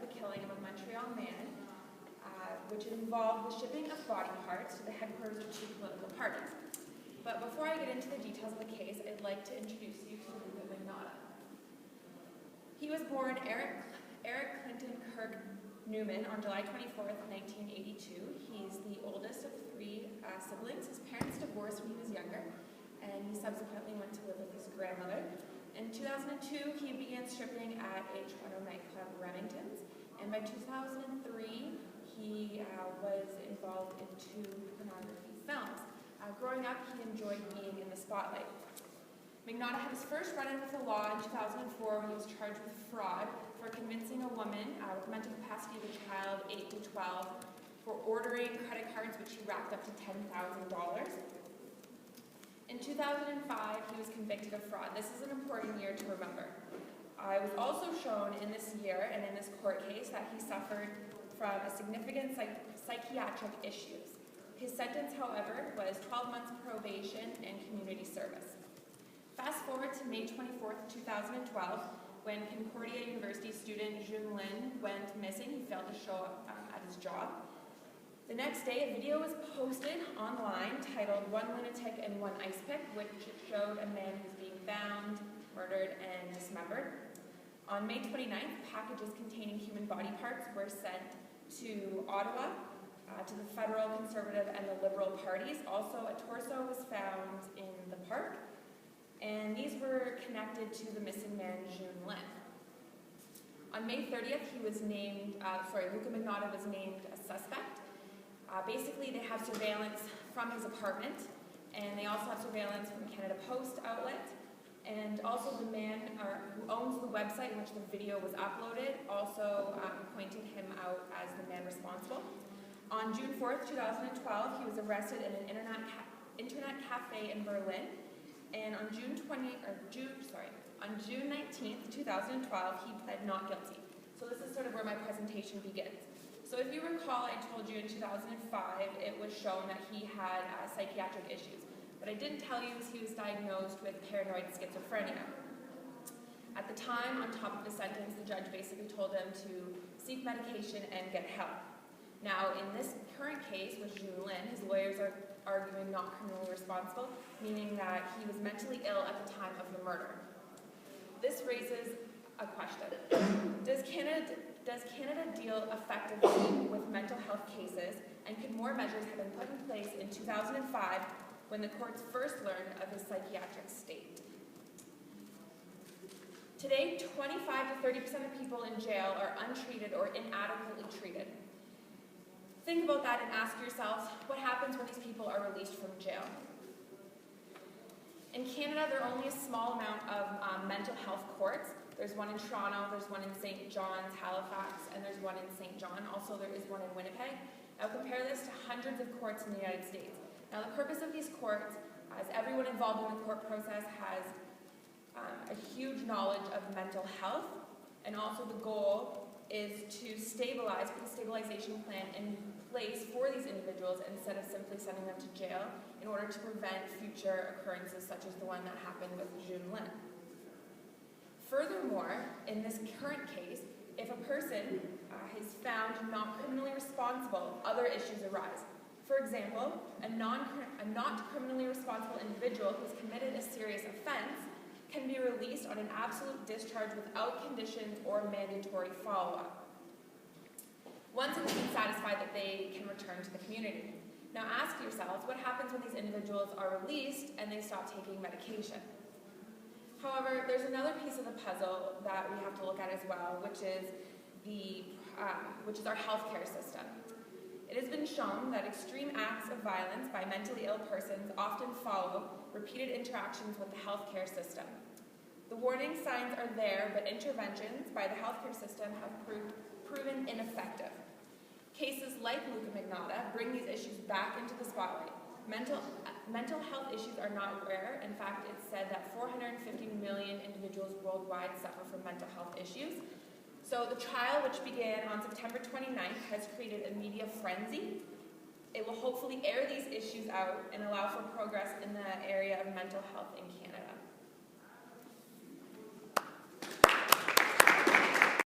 the killing of a Montreal man, which involved the shipping of body parts to the headquarters of two political parties. But before I get into the details of the case, I'd like to introduce you to Luca Magnotta. He was born Eric Clinton Kirk Newman on July 24th, 1982. He's the oldest of three siblings. His parents divorced when he was younger, and he subsequently went to live with his grandmother. In 2002, he began stripping at a Toronto nightclub, Remington's, and by 2003, he was involved in 2 pornography films. Growing up, he enjoyed being in the spotlight. Magnotta had his first run-in with the law in 2004 when he was charged with fraud for convincing a woman with mental capacity of a child 8 to 12 for ordering credit cards which he racked up to $10,000. In 2005, he was convicted of fraud. This is an important year to remember. I was also shown in this year and in this court case that he suffered from a significant psychiatric issues. His sentence, however, was 12 months probation and community service. Fast forward to May 24th, 2012, when Concordia University student Jun Lin went missing. He failed to show up at his job. The next day, a video was posted online titled "One Lunatic and One Ice Pick," which showed a man who was being bound, murdered, and dismembered. On May 29th, packages containing human body parts were sent to Ottawa, to the Federal Conservative and the Liberal parties. Also, a torso was found in the park, and these were connected to the missing man, Jun Lin. On May 30th, Luca Magnotta was named a suspect. Basically, they have surveillance from his apartment, and they also have surveillance from Canada Post outlet, and also the man who owns the website in which the video was uploaded also pointed him out as the man responsible. On June 4th, 2012, he was arrested in an internet cafe in Berlin, and on June 19th, 2012, he pled not guilty. So this is sort of where my presentation begins. So if you recall, I told you in 2005 it was shown that he had psychiatric issues. What I didn't tell you is he was diagnosed with paranoid schizophrenia. At the time, on top of the sentence, the judge basically told him to seek medication and get help. Now, in this current case with Jun Lin, his lawyers are arguing not criminally responsible, meaning that he was mentally ill at the time of the murder. This raises a question. Does Canada deal effectively with mental health cases, and could more measures have been put in place in 2005 when the courts first learned of his psychiatric state? Today, 25 to 30% of people in jail are untreated or inadequately treated. Think about that and ask yourselves, what happens when these people are released from jail? In Canada, there are only a small amount of mental health courts. There's one in Toronto, there's one in St. John's, Halifax, and there's one in St. John. Also, there is one in Winnipeg. Now compare this to hundreds of courts in the United States. Now the purpose of these courts, as everyone involved in the court process has a huge knowledge of mental health, and also the goal is to stabilize, put a stabilization plan in place for these individuals instead of simply sending them to jail in order to prevent future occurrences such as the one that happened with Jun Lin. Furthermore, in this current case, if a person is found not criminally responsible, other issues arise. For example, a not criminally responsible individual who has committed a serious offense can be released on an absolute discharge without conditions or mandatory follow-up, once it's been satisfied that they can return to the community. Now ask yourselves, what happens when these individuals are released and they stop taking medication? However, there's another piece of the puzzle that we have to look at as well, which is our healthcare system. It has been shown that extreme acts of violence by mentally ill persons often follow repeated interactions with the healthcare system. The warning signs are there, but interventions by the healthcare system have proven ineffective. Cases like Luca Magnotta bring these issues back into the spotlight. Mental health issues are not rare. In fact, it's said that 450 million individuals worldwide suffer from mental health issues. So the trial, which began on September 29th, has created a media frenzy. It will hopefully air these issues out and allow for progress in the area of mental health in Canada.